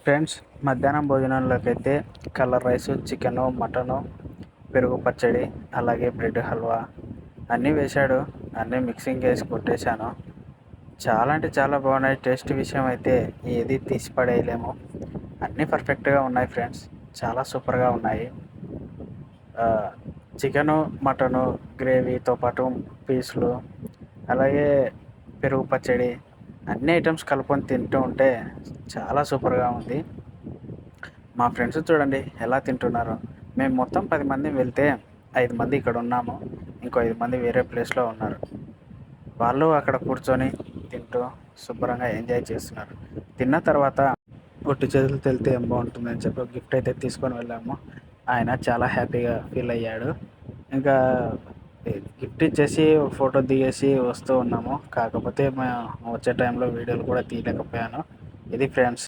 Friends, మధ్యాహ్నం భోజనంలోకైతే colour rice, chicken, mutton, పెరుగు పచ్చడి, అలాగే బ్రెడ్ హల్వా అన్నీ వేశాడు. అన్నీ మిక్సింగ్ వేసి కొట్టేశాను. చాలా అంటే చాలా బాగున్నాయి. టేస్ట్ విషయం అయితే ఏది తీసి పడేయలేము. అన్నీ పర్ఫెక్ట్గా ఉన్నాయి ఫ్రెండ్స్. చాలా సూపర్గా ఉన్నాయి. చికెను, మటను, గ్రేవీతో పాటు పీసులు, అలాగే పెరుగు పచ్చడి, అన్ని ఐటమ్స్ కలుపుకొని తింటూ ఉంటే చాలా సూపర్గా ఉంది. మా ఫ్రెండ్స్ చూడండి ఎలా తింటున్నారో. మేము మొత్తం 10 మంది వెళ్తే 5 మంది ఇక్కడ ఉన్నాము. ఇంకో 5 మంది వేరే ప్లేస్లో ఉన్నారు. వాళ్ళు అక్కడ కూర్చొని తింటూ శుభ్రంగా ఎంజాయ్ చేస్తున్నారు. తిన్న తర్వాత ఒట్టి చేతులతో వెళ్తే ఏం బాగుంటుందని చెప్పి ఒక గిఫ్ట్ అయితే తీసుకొని వెళ్ళాము. ఆయన చాలా హ్యాపీగా ఫీల్ అయ్యాడు. ఇంకా గిఫ్ట్ ఇచ్చేసి ఫోటో దిగేసి వస్తూ ఉన్నాము. కాకపోతే మేము వచ్చే టైంలో వీడియోలు కూడా తీయలేకపోయాను. ఇది ఫ్రెండ్స్.